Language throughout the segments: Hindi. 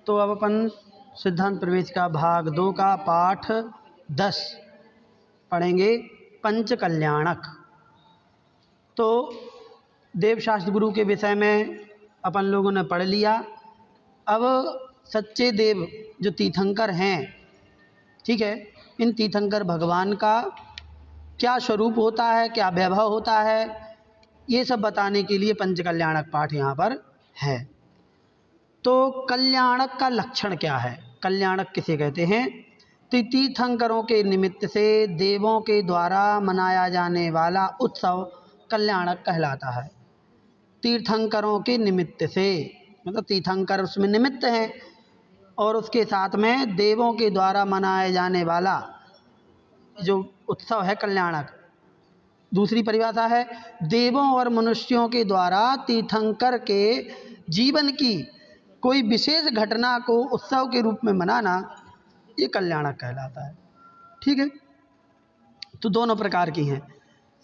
तो अब अपन सिद्धांत प्रवेश का भाग 2 का पाठ 10 पढ़ेंगे, पंच कल्याणक। तो देवशास्त्र गुरु के विषय में अपन लोगों ने पढ़ लिया। अब सच्चे देव जो तीर्थंकर हैं, ठीक है, इन तीर्थंकर भगवान का क्या स्वरूप होता है, क्या वैभव होता है, ये सब बताने के लिए पंच कल्याणक पाठ यहाँ पर है। तो कल्याणक का लक्षण क्या है, कल्याणक किसे कहते हैं? तो तीर्थंकरों के निमित्त से देवों के द्वारा मनाया जाने वाला उत्सव कल्याणक कहलाता है। तीर्थंकरों के निमित्त से मतलब तीर्थंकर उसमें निमित्त हैं, और उसके साथ में देवों के द्वारा मनाए जाने वाला जो उत्सव है कल्याणक। दूसरी परिभाषा है, देवों और मनुष्यों के द्वारा तीर्थंकर के जीवन की कोई विशेष घटना को उत्सव के रूप में मनाना, ये कल्याणक कहलाता है। ठीक है, तो दोनों प्रकार की हैं।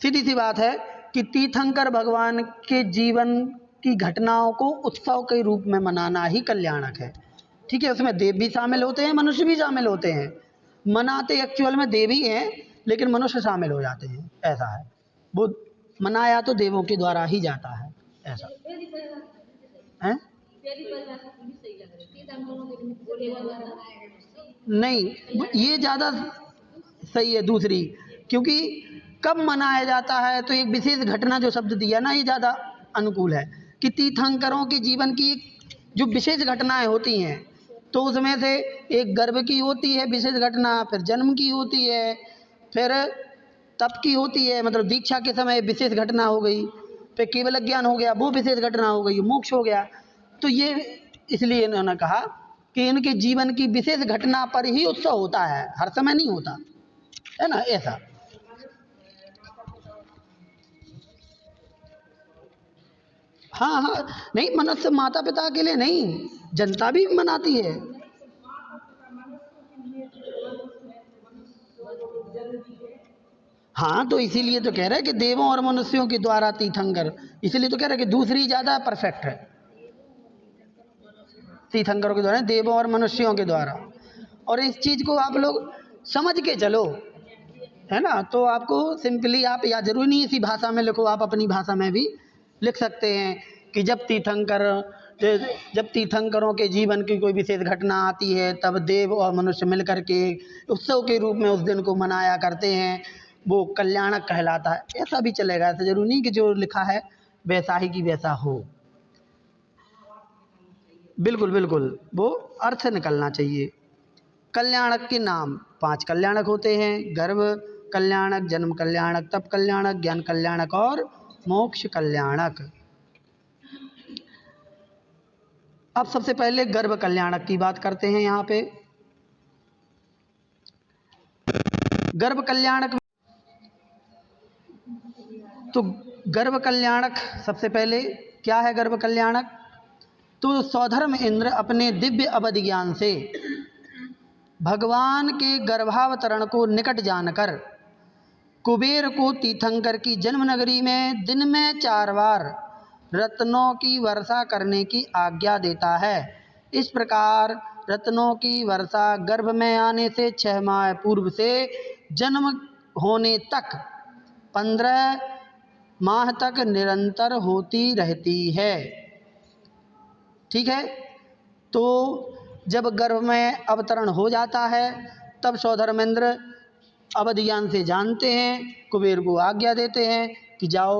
सीधी सी बात है कि तीर्थंकर भगवान के जीवन की घटनाओं को उत्सव के रूप में मनाना ही कल्याणक है। ठीक है, उसमें देव भी शामिल होते हैं, मनुष्य भी शामिल होते हैं। मनाते एक्चुअल में देव ही हैं, लेकिन मनुष्य शामिल हो जाते हैं, ऐसा है। वो मनाया तो देवों के द्वारा ही जाता है, ऐसा है। नहीं, ये ज़्यादा सही है दूसरी, क्योंकि कब मनाया जाता है, तो एक विशेष घटना जो शब्द दिया ना, ये ज़्यादा अनुकूल है कि तीर्थंकरों के जीवन की जो विशेष घटनाएं होती हैं, तो उसमें से एक गर्भ की होती है विशेष घटना, फिर जन्म की होती है, फिर तप की होती है, मतलब दीक्षा के समय विशेष घटना हो गई, फिर केवल ज्ञान हो गया, वो विशेष घटना हो गई, मोक्ष हो गया। तो ये इसलिए इन्होंने कहा कि इनके जीवन की विशेष घटना पर ही उत्सव होता है, हर समय नहीं होता है ना, ऐसा। हाँ हाँ, नहीं, मनुष्य माता पिता के लिए नहीं, जनता भी मनाती है। हाँ, तो इसीलिए तो कह रहे हैं कि देवों और मनुष्यों के द्वारा तीर्थंकर, इसीलिए तो कह रहे हैं कि दूसरी ज्यादा परफेक्ट है, तीर्थंकरों के द्वारा, देवों और मनुष्यों के द्वारा। और इस चीज को आप लोग समझ के चलो, है ना। तो आपको सिंपली आप, या जरूरी नहीं इसी भाषा में लिखो, आप अपनी भाषा में भी लिख सकते हैं कि जब तीर्थंकरों के जीवन की कोई विशेष घटना आती है, तब देव और मनुष्य मिलकर के उत्सव के रूप में उस दिन को मनाया करते हैं, वो कल्याणक कहलाता है। ऐसा भी चलेगा, ऐसा जरूरी नहीं कि जो लिखा है वैसा ही की वैसा हो। बिल्कुल बिल्कुल, वो अर्थ निकलना चाहिए। कल्याणक के नाम 5 कल्याणक होते हैं: गर्भ कल्याणक, जन्म कल्याणक, तप कल्याणक, ज्ञान कल्याणक और मोक्ष कल्याणक। अब सबसे पहले गर्भ कल्याणक की बात करते हैं। यहाँ पे गर्भ कल्याणक, तो गर्भ कल्याणक सबसे पहले क्या है? गर्भ कल्याणक तो सौधर्म इंद्र अपने दिव्य अवधि ज्ञान से भगवान के गर्भावतरण को निकट जानकर कुबेर को तीर्थंकर की जन्म नगरी में दिन में 4 बार रत्नों की वर्षा करने की आज्ञा देता है। इस प्रकार रत्नों की वर्षा गर्भ में आने से 6 माह पूर्व से जन्म होने तक 15 माह तक निरंतर होती रहती है। ठीक है, तो जब गर्भ में अवतरण हो जाता है, तब सौधर्मेंद्र अवधि ज्ञान से जानते हैं, कुबेर को आज्ञा देते हैं कि जाओ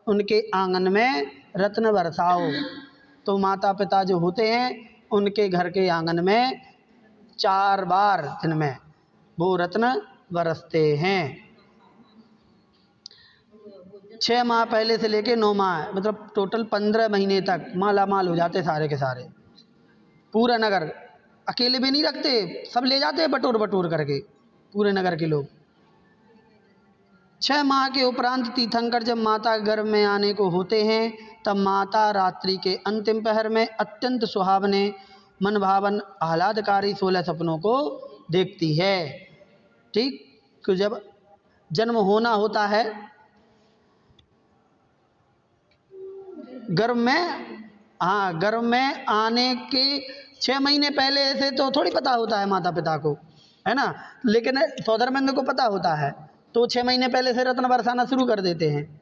उनके आंगन में रत्न बरसाओ। तो माता पिता जो होते हैं, उनके घर के आंगन में 4 बार दिन में वो रत्न बरसते हैं। 6 माह पहले से लेके 9 माह, मतलब टोटल 15 महीने तक माला माल हो जाते सारे के सारे। पूरा नगर अकेले भी नहीं रखते, सब ले जाते हैं बटोर बटोर करके, पूरे नगर के लोग। 6 माह के उपरांत तीर्थंकर जब माता गर्भ में आने को होते हैं, तब माता रात्रि के अंतिम पहर में अत्यंत सुहावने मनभावन आह्लादकारी 16 सपनों को देखती है। ठीक, तो जब जन्म होना होता है, गर्भ में हाँ, गर्भ में आने के 6 महीने पहले से तो थोड़ी पता होता है माता पिता को, है ना, लेकिन सौधर्मेंद्र को पता होता है, तो 6 महीने पहले से रत्न बरसाना शुरू कर देते हैं।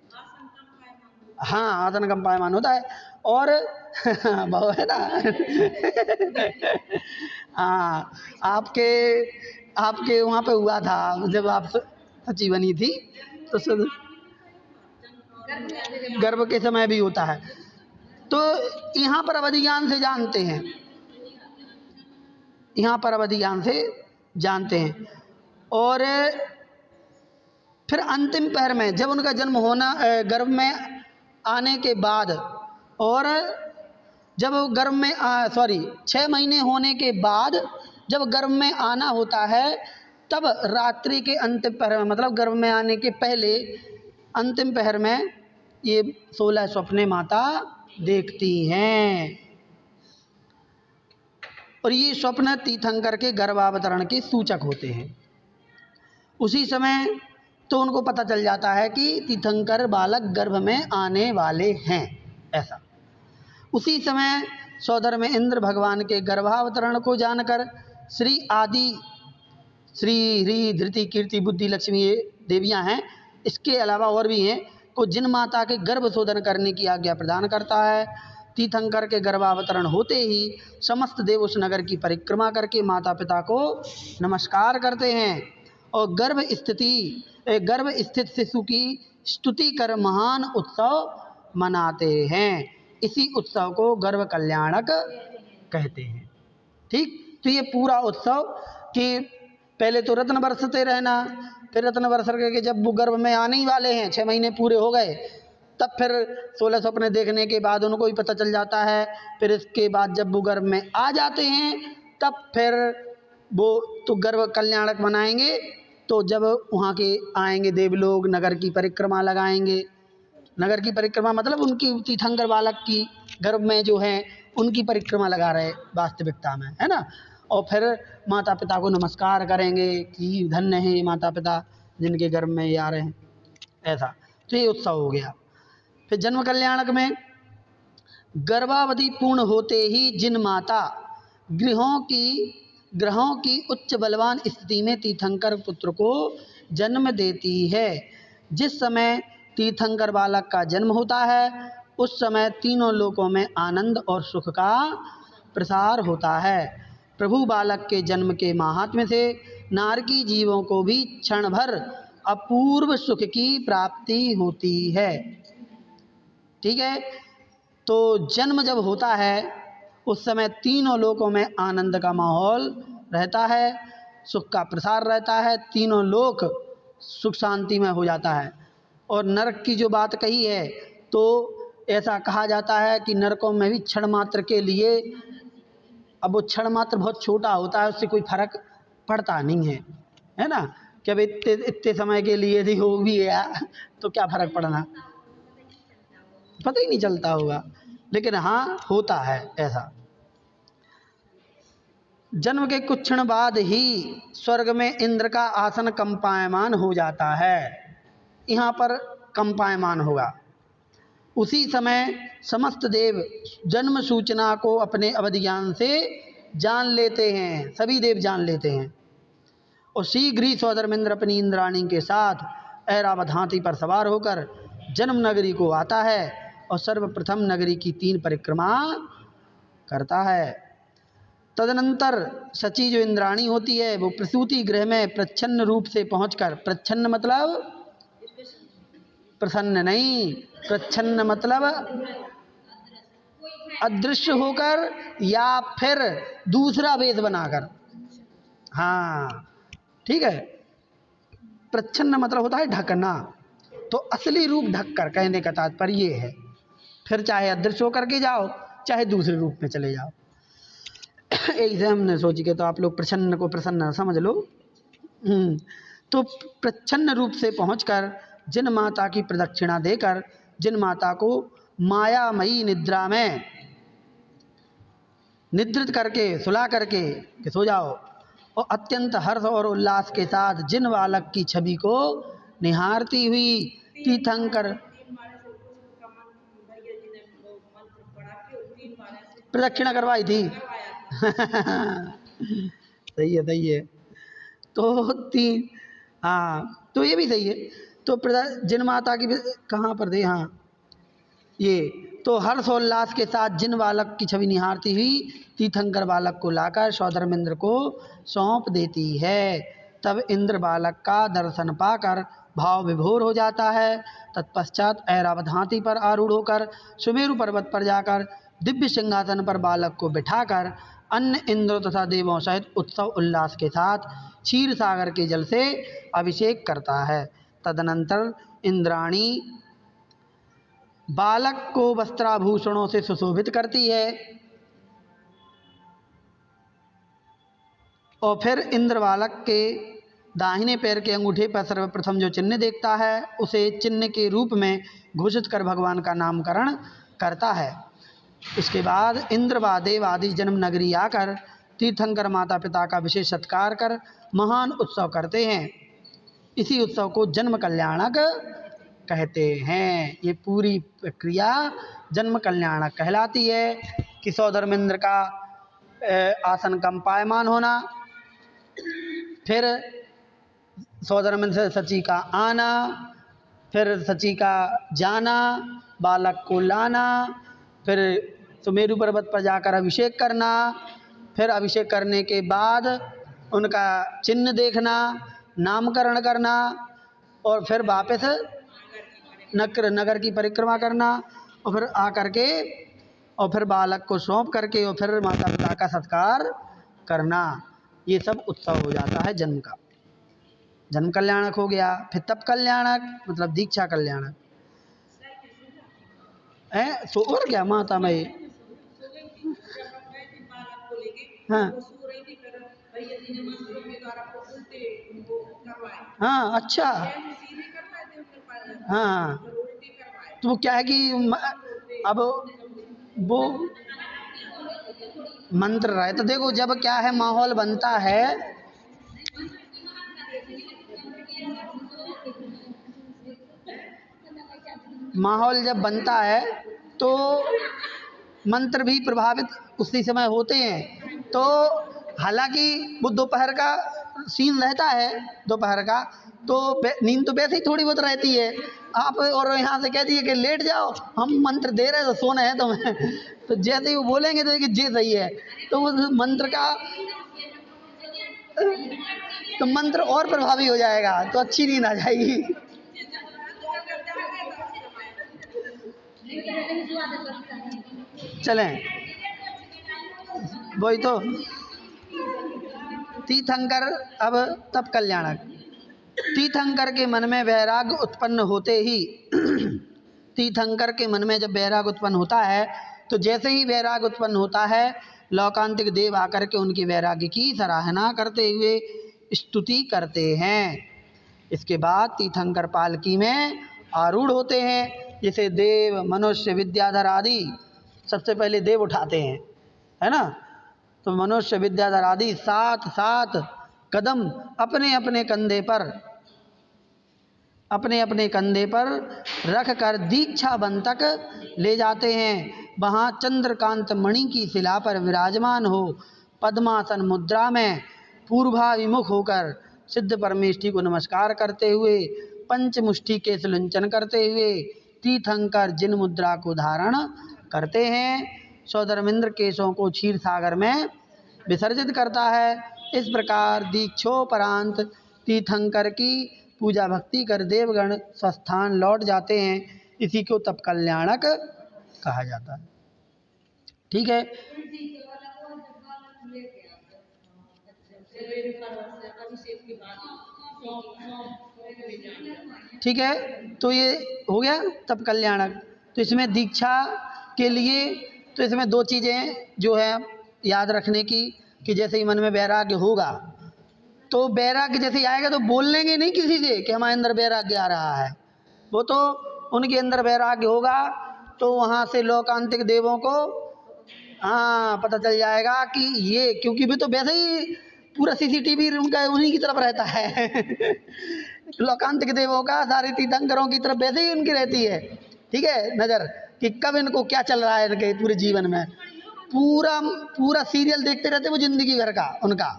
हाँ, आसन कम पायमान होता है। और बहु है ना। हाँ, आपके आपके वहाँ पे हुआ था जब आप सची बनी थी, तो गर्भ के समय भी होता है। तो यहाँ पर अवधि ज्ञान से जानते हैं, यहाँ पर अवधि ज्ञान से जानते हैं। और फिर अंतिम पैर में जब उनका जन्म होना, गर्भ में आने के बाद, और जब गर्भ में 6 महीने होने के बाद जब गर्भ में आना होता है, तब रात्रि के अंतिम पहर में, मतलब गर्भ में आने के पहले अंतिम पहर में ये 16 स्वप्ने माता देखती हैं। और ये स्वप्न तीर्थंकर के गर्भावतरण के सूचक होते हैं। उसी समय तो उनको पता चल जाता है कि तीर्थंकर बालक गर्भ में आने वाले हैं, ऐसा। उसी समय सौधर में इंद्र भगवान के गर्भावतरण को जानकर श्री आदि, श्री ह्री धृति कीर्ति बुद्धि लक्ष्मी ये देवियाँ हैं, इसके अलावा और भी हैं, को जिन माता के गर्भ शोधन करने की आज्ञा प्रदान करता है। तीर्थंकर के गर्भावतरण होते ही समस्त देव उस नगर की परिक्रमा करके माता पिता को नमस्कार करते हैं और गर्भ स्थित शिशु की स्तुति कर महान उत्सव मनाते हैं। इसी उत्सव को गर्भ कल्याणक कहते हैं। ठीक, तो ये पूरा उत्सव कि पहले तो रत्न बरसते रहना, फिर रत्न बरस के जब वो गर्भ में आने ही वाले हैं, 6 महीने पूरे हो गए, तब फिर 16 सपने देखने के बाद उनको भी पता चल जाता है। फिर इसके बाद जब वो गर्भ में आ जाते हैं, तब फिर वो तो गर्भ कल्याणक मनाएंगे। तो जब वहाँ के आएंगे देवलोग, नगर की परिक्रमा लगाएंगे। नगर की परिक्रमा मतलब उनकी तीर्थंकर बालक की गर्भ में जो है उनकी परिक्रमा लगा रहे वास्तविकता में, है ना। और फिर माता पिता को नमस्कार करेंगे कि धन्य है ये माता पिता जिनके गर्भ में ये आ रहे हैं, ऐसा। तो ये उत्सव हो गया। फिर जन्म कल्याणक में गर्भावधि पूर्ण होते ही जिन माता ग्रहों की उच्च बलवान स्थिति में तीर्थंकर पुत्र को जन्म देती है, जिस समय तीर्थंकर बालक का जन्म होता है उस समय तीनों लोकों में आनंद और सुख का प्रसार होता है। प्रभु बालक के जन्म के माहात्म्य से नारकी जीवों को भी क्षण भर अपूर्व सुख की प्राप्ति होती है। ठीक है, तो जन्म जब होता है उस समय तीनों लोकों में आनंद का माहौल रहता है, सुख का प्रसार रहता है, तीनों लोक सुख शांति में हो जाता है। और नरक की जो बात कही है, तो ऐसा कहा जाता है कि नरकों में भी क्षण मात्र के लिए, अब वो क्षण मात्र बहुत छोटा होता है, उससे कोई फर्क पड़ता नहीं है, है ना, कि अब इतने समय के लिए यदि हो भी गया तो क्या फर्क पड़ना, पता ही नहीं चलता होगा, लेकिन हाँ होता है ऐसा। जन्म के कुछ क्षण बाद ही स्वर्ग में इंद्र का आसन कंपायमान हो जाता है। यहाँ पर कंपायमान होगा। उसी समय समस्त देव जन्म सूचना को अपने अवधि ज्ञान से जान लेते हैं, सभी देव जान लेते हैं। और शीघ्र ही सौधर्मेंद्र अपनी इंद्राणी के साथ ऐरावत हाथी पर सवार होकर जन्म नगरी को आता है और सर्वप्रथम नगरी की 3 परिक्रमा करता है। तदनंतर सची जो इंद्राणी होती है वो प्रसूति गृह में प्रच्छन्न रूप से पहुंचकर, प्रच्छन्न मतलब प्रसन्न नहीं, प्रच्छन्न मतलब अदृश्य होकर या फिर दूसरा वेश बनाकर, हाँ ठीक है। प्रच्छन्न मतलब होता है ढकना, तो असली रूप ढककर, कहने का तात्पर्य ये है। फिर चाहे अदृश्य होकर के जाओ, चाहे दूसरे रूप में चले जाओ। एक से हमने सोची के, तो आप लोग प्रसन्न को प्रसन्न समझ लो। तो प्रच्छन्न रूप से पहुंचकर जिन माता की प्रदक्षिणा देकर, जिन माता को मायामयी निद्रा में निद्रित करके, सुला करके कि सो जाओ, और अत्यंत हर्ष और उल्लास के साथ जिन बालक की छवि को निहारती हुई तीर्थंकर, प्रदक्षिणा करवाई थी। सही है, सही है। तो तीन, हाँ तो ये भी सही है। तो जिन माता की कहाँ पर दे, हाँ ये तो हर्षोल्लास के साथ जिन बालक की छवि निहारती हुई तीर्थंकर बालक को लाकर सौधर्मेंद्र को सौंप देती है। तब इंद्र बालक का दर्शन पाकर भाव विभोर हो जाता है। तत्पश्चात ऐरावत हाथी पर आरूढ़ होकर सुमेरु पर्वत पर जाकर दिव्य सिंहासन पर बालक को बिठाकर अन्य इंद्रों तथा देवों सहित उत्सव उल्लास के साथ क्षीर सागर के जल से अभिषेक करता है। तदनंतर इंद्राणी बालक को वस्त्राभूषणों से सुशोभित करती है और फिर इंद्र बालक के दाहिने पैर के अंगूठे पर सर्वप्रथम जो चिन्ह देखता है उसे चिन्ह के रूप में घोषित कर भगवान का नामकरण करता है। इसके बाद इंद्र व देव आदि जन्म नगरी आकर तीर्थंकर माता पिता का विशेष सत्कार कर महान उत्सव करते हैं। इसी उत्सव को जन्म कल्याणक कहते हैं। ये पूरी प्रक्रिया जन्म कल्याणक कहलाती है कि सौधर्मेंद्र का आसन कंपायमान होना, फिर सौधर्मेंद्र से सची का आना, फिर सची का जाना, बालक को लाना, फिर सुमेरु पर्वत पर जाकर अभिषेक करना, फिर अभिषेक करने के बाद उनका चिन्ह देखना, नामकरण करना और फिर वापस नगर की परिक्रमा करना और फिर आकर के और फिर बालक को सौंप करके और फिर माता पिता का सत्कार करना। ये सब उत्सव हो जाता है जन्म का। जन्म कल्याणक हो गया। फिर तप कल्याणक मतलब दीक्षा कल्याणक है। सो और क्या माता में, हाँ हाँ अच्छा, हाँ तो वो क्या है कि अब वो मंत्र रहे तो देखो जब क्या है माहौल बनता है, माहौल जब बनता है तो मंत्र भी प्रभावित उसी समय होते हैं। तो हालांकि वो दोपहर का सीन रहता है, दोपहर का तो नींद तो वैसे ही थोड़ी बहुत रहती है। आप और यहाँ से कह दिए कि लेट जाओ, हम मंत्र दे रहे हैं तो सोना है तुम्हें तो जैसे ही वो बोलेंगे तो ये सही है, तो उस मंत्र का तो मंत्र और प्रभावी हो जाएगा तो अच्छी नींद आ जाएगी। चलें वही तो तीर्थंकर। अब तप कल्याणक। तीर्थंकर के मन में वैराग्य उत्पन्न होते ही तीर्थंकर के मन में जब वैराग्य उत्पन्न होता है तो जैसे ही वैराग्य उत्पन्न होता है लौकांतिक देव आकर के उनके वैराग्य की सराहना करते हुए स्तुति करते हैं। इसके बाद तीर्थंकर पालकी में आरूढ़ होते हैं, जिसे देव मनुष्य विद्याधर आदि सबसे पहले देव उठाते हैं, है ना। तो मनुष्य विद्याधर आदि 7 कदम अपने अपने कंधे पर रख कर दीक्षा वन तक ले जाते हैं। वहाँ चंद्रकांत मणि की शिला पर विराजमान हो पद्मासन मुद्रा में पूर्वाभिमुख होकर सिद्ध परमेष्ठी को नमस्कार करते हुए पंचमुष्टि के सुलंचन करते हुए तीर्थंकर जिन मुद्रा को धारण करते हैं सौधर्मेंद्र केशों को क्षीर सागर में विसर्जित करता है। इस प्रकार दीक्षोपरांत तीर्थंकर की पूजा भक्ति कर देवगण स्वस्थान लौट जाते हैं। इसी को तप कल्याणक कहा जाता है। ठीक है, ठीक है, तो ये हो गया तप कल्याणक। तो इसमें दीक्षा के लिए तो इसमें 2 चीज़ें जो है याद रखने की कि जैसे ही मन में वैराग्य होगा तो वैराग्य जैसे ही आएगा तो बोल लेंगे नहीं किसी से कि हमारे अंदर वैराग्य आ रहा है, वो तो उनके अंदर वैराग्य होगा तो वहाँ से लौकांतिक देवों को पता चल जाएगा कि ये, क्योंकि भी तो वैसे ही पूरा सीसीटीवी उनका उन्हीं की तरफ रहता है लौकांतिक देवों का सारे तीर्थंकरों की तरफ वैसे ही उनकी रहती है, ठीक है, नज़र कि कब इनको क्या चल रहा है इनके पूरे जीवन में। पूरा पूरा सीरियल देखते रहते वो जिंदगी भर का उनका,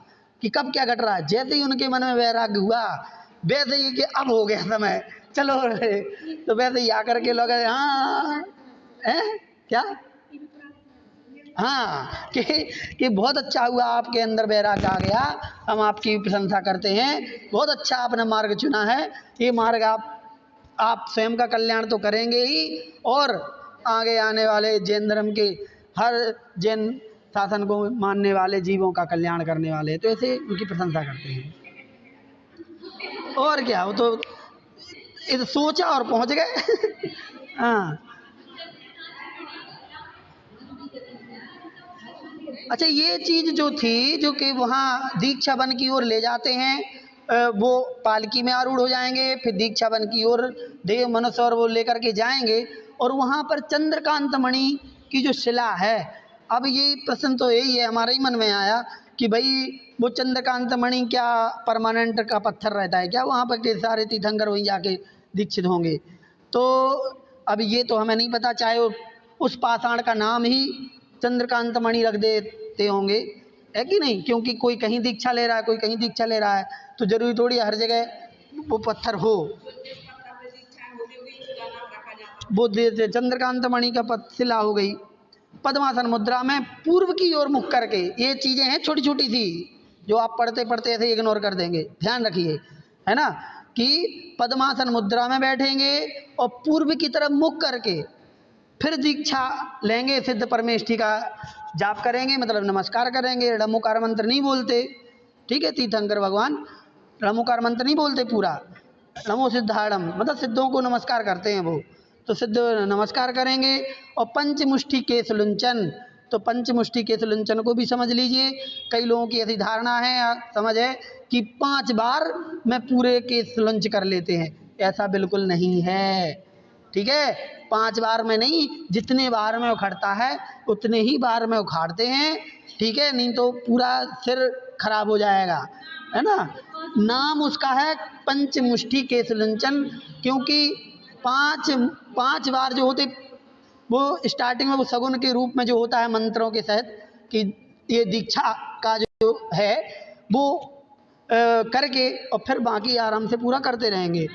कि कब क्या घट रहा है। जैसे ही उनके मन में वैराग्य हुआ, वैसे ही कि अब हो गया समय, चलो रे, तो वैसे ही आकर के लोग हाँ है क्या, हाँ कि बहुत अच्छा हुआ आपके अंदर वैराग्य आ गया, हम आपकी प्रशंसा करते हैं, बहुत अच्छा आपने मार्ग चुना है। ये मार्ग आप स्वयं का कल्याण तो करेंगे ही, और आगे आने वाले जैन धर्म के हर जैन शासन को मानने वाले जीवों का कल्याण करने वाले, तो ऐसे उनकी प्रशंसा करते हैं। और क्या, वो तो ये सोचा और पहुंच गए हाँ। अच्छा, ये चीज जो थी, जो कि वहाँ दीक्षा वन की ओर ले जाते हैं, वो पालकी में आरूढ़ हो जाएंगे, फिर दीक्षा वन की ओर देव मनुष्य और वो लेकर के जाएंगे, और वहाँ पर चंद्रकांत मणि की जो शिला है, अब ये प्रश्न तो यही है हमारे ही मन में आया कि भाई वो चंद्रकांत मणि क्या परमानेंट का पत्थर रहता है क्या, वहाँ पर के सारे तीर्थंकर वहीं जाके दीक्षित होंगे? तो अब ये तो हमें नहीं पता, चाहे उस पाषाण का नाम ही चंद्रकांत मणि रख देते होंगे, है कि नहीं, क्योंकि कोई कहीं दीक्षा ले रहा है, कोई कहीं दीक्षा ले रहा है, तो जरूरी थोड़ी हर जगह वो पत्थर हो। वो चंद्रकांत मणि का शिला हो गई। पद्मासन मुद्रा में पूर्व की ओर मुख करके, ये चीजें हैं छोटी छोटी सी जो आप पढ़ते पढ़ते ऐसे इग्नोर कर देंगे, ध्यान रखिए, है ना, कि पद्मासन मुद्रा में बैठेंगे और पूर्व की तरफ मुख करके फिर दीक्षा लेंगे, सिद्ध परमेष्ठी का जाप करेंगे, मतलब नमस्कार करेंगे, णमुकार मंत्र नहीं बोलते, ठीक है, तीर्थंकर भगवान णमुकार मंत्र नहीं बोलते पूरा, नमो सिद्धाड़म मतलब सिद्धों को नमस्कार करते हैं वो, तो सिद्ध नमस्कार करेंगे। और पंचमुष्टि केश लुंचन, तो पंचमुष्टि केश लुंचन को भी समझ लीजिए, कई लोगों की ऐसी धारणा है, समझ है कि 5 बार में पूरे केश लुंच कर लेते हैं, ऐसा बिल्कुल नहीं है, ठीक है, 5 बार में नहीं, जितने बार में उखड़ता है उतने ही बार में उखाड़ते हैं, ठीक है, नहीं तो पूरा सिर खराब हो जाएगा, है ना। नाम उसका है पंचमुष्टि केश लुंचन, क्योंकि 5 बार जो होते वो स्टार्टिंग में वो सगुन के रूप में जो होता है मंत्रों के सहित, कि ये दीक्षा का जो है वो करके और फिर बाकी आराम से पूरा करते रहेंगे।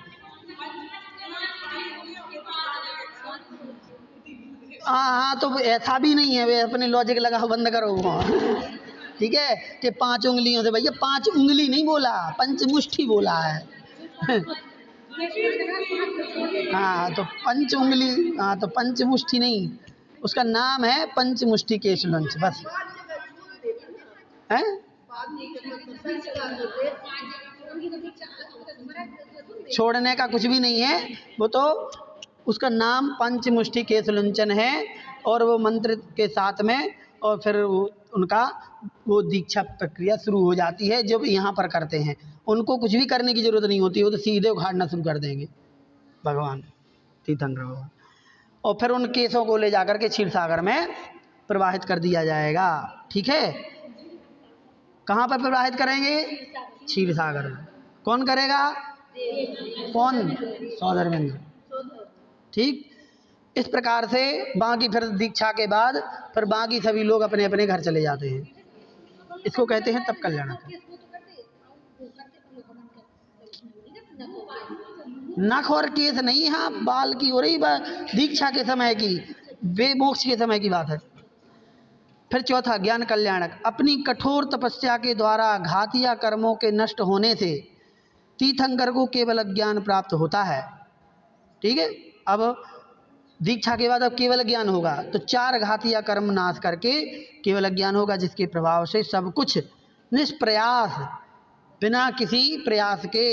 हाँ, तो ऐसा भी नहीं है, वे अपने लॉजिक लगा बंद करो ठीक है, कि 5 उंगलियों से, भैया 5 उंगली नहीं बोला, पंचमुष्टि बोला है हाँ, तो 5 उंगली, हाँ तो पंचमुष्टि नहीं, उसका नाम है पंचमुष्टि केश लुंच, बस है। छोड़ने का कुछ भी नहीं है, वो तो उसका नाम पंचमुष्टि केश लुंचन है, और वो मंत्र के साथ में, और फिर उनका वो दीक्षा प्रक्रिया शुरू हो जाती है। जब यहाँ पर करते हैं उनको कुछ भी करने की जरूरत नहीं होती, वो तो सीधे उखाड़ना शुरू कर देंगे भगवान तीर्थंकर भगवान, और फिर उन केसों को ले जाकर के क्षीर सागर में प्रवाहित कर दिया जाएगा, ठीक है। कहाँ पर प्रवाहित करेंगे? क्षीर सागर में। कौन करेगा? कौन? सौधर्मेंद्र, ठीक। इस प्रकार से बाकी फिर दीक्षा के बाद फिर बाकी सभी लोग अपने अपने घर चले जाते हैं, इसको कहते हैं तप कल्याणक। नख और केस नहीं, हाँ बाल की हो रही दीक्षा के समय की, वे मोक्ष के समय की बात है। फिर चौथा ज्ञान कल्याणक, अपनी कठोर तपस्या के द्वारा घातिया कर्मों के नष्ट होने से तीर्थंकर को केवल ज्ञान प्राप्त होता है, ठीक है। अब दीक्षा के बाद अब केवल ज्ञान होगा, तो 4 घातिया कर्म नाश करके केवल ज्ञान होगा, जिसके प्रभाव से सब कुछ निष्प्रयास, बिना किसी प्रयास के,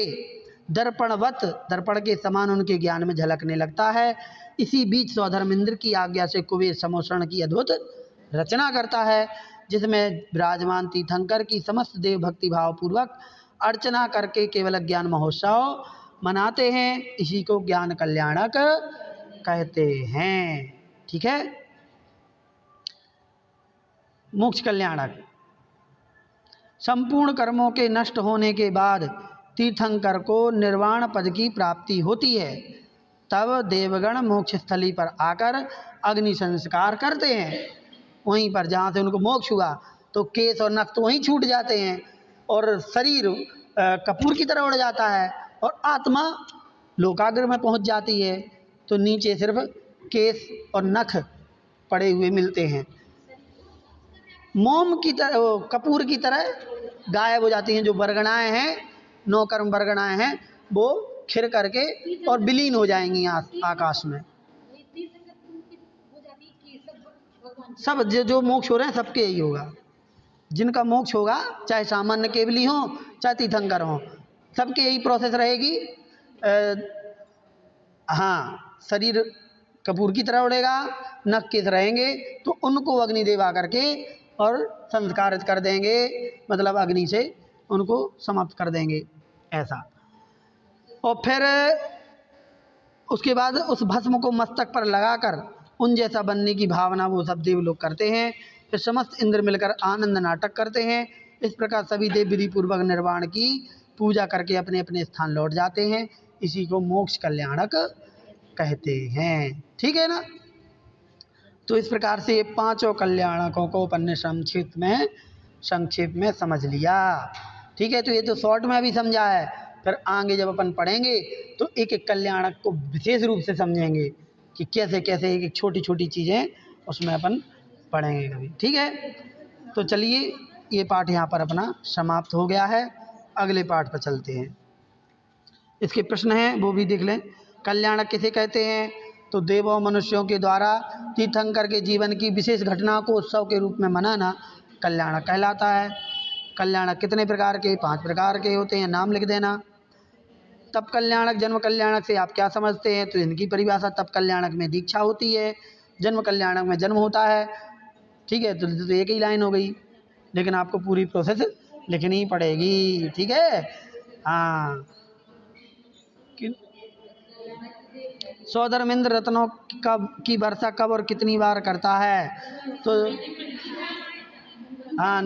दर्पणवत, दर्पण के समान उनके ज्ञान में झलकने लगता है। इसी बीच सौधर्मेंद्र की आज्ञा से कुबेर समोषण की अद्भुत रचना करता है, जिसमें विराजमान तीर्थंकर की समस्त देव भक्ति भाव पूर्वक अर्चना करके केवल ज्ञान महोत्सव मनाते हैं। इसी को ज्ञान कल्याणक कहते हैं, ठीक है। मोक्ष कल्याणक, संपूर्ण कर्मों के नष्ट होने के बाद तीर्थंकर को निर्वाण पद की प्राप्ति होती है। तब देवगण मोक्ष स्थली पर आकर अग्नि संस्कार करते हैं। वहीं पर जहाँ से उनको मोक्ष हुआ, तो केस और नख तो वहीं छूट जाते हैं और शरीर कपूर की तरह उड़ जाता है और आत्मा लोकाग्र में पहुंच जाती है। तो नीचे सिर्फ केस और नख पड़े हुए मिलते हैं, मोम की तरह, कपूर की तरह गायब हो जाती हैं। जो बरगणाएं हैं, 9 कर्म बरगणाएं हैं, वो खिर करके और विलीन हो जाएंगी आकाश में। सब जो मोक्ष हो रहे हैं सबके यही होगा। जिनका मोक्ष होगा, चाहे सामान्य केवली हो चाहे तीर्थंकर हो, सबके यही प्रोसेस रहेगी। हाँ, शरीर कपूर की तरह उड़ेगा, नख केस रहेंगे, तो उनको अग्निदेव आकर के और संस्कारित कर देंगे, मतलब अग्नि से उनको समाप्त कर देंगे ऐसा। और फिर उसके बाद उस भस्म को मस्तक पर लगाकर उन जैसा बनने की भावना वो सब देव लोग करते हैं। फिर समस्त इंद्र मिलकर आनंद नाटक करते हैं। इस प्रकार सभी देव विधि पूर्वक निर्वाण की पूजा करके अपने अपने स्थान लौट जाते हैं। इसी को मोक्ष कल्याणक कहते हैं। ठीक है ना। तो इस प्रकार से ये पांचों कल्याणकों को अपन ने संक्षेप में समझ लिया। ठीक है, तो ये तो शॉर्ट में अभी समझा है, फिर आगे जब अपन पढ़ेंगे तो एक एक कल्याणक को विशेष रूप से समझेंगे कि कैसे कैसे एक एक छोटी छोटी चीज़ें उसमें अपन पढ़ेंगे कभी। ठीक है, तो चलिए ये पाठ यहाँ पर अपना समाप्त हो गया है। अगले पाठ पर चलते हैं। इसके प्रश्न हैं वो भी देख लें। कल्याणक किसे कहते हैं? तो देवों मनुष्यों के द्वारा तीर्थंकर के जीवन की विशेष घटना को उत्सव के रूप में मनाना कल्याणक कहलाता है। कल्याणक कितने प्रकार के? 5 प्रकार के होते हैं, नाम लिख देना। तप कल्याणक, जन्म कल्याणक से आप क्या समझते हैं? तो इनकी परिभाषा, तप कल्याणक में दीक्षा होती है, जन्म कल्याणक में जन्म होता है। ठीक है, तो एक ही लाइन हो गई, लेकिन आपको पूरी प्रोसेस लिखनी पड़ेगी। ठीक है, हाँ। सौधर्मेंद्र रत्नों की वर्षा कब और कितनी बार करता है? तो हाँ,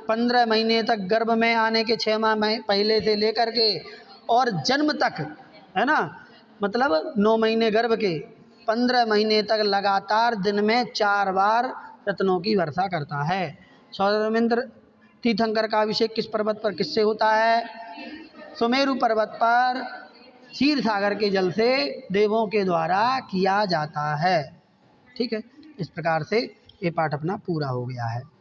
15 महीने तक गर्भ में आने के 6 माह पहले से लेकर के और जन्म तक, है ना, मतलब 9 महीने गर्भ के 15 महीने तक लगातार दिन में 4 बार रत्नों की वर्षा करता है। सौधर्मेंद्र तीर्थंकर का अभिषेक किस पर्वत पर किससे होता है? सुमेरु पर्वत पर क्षीर सागर के जल से देवों के द्वारा किया जाता है। ठीक है, इस प्रकार से ये पाठ अपना पूरा हो गया है।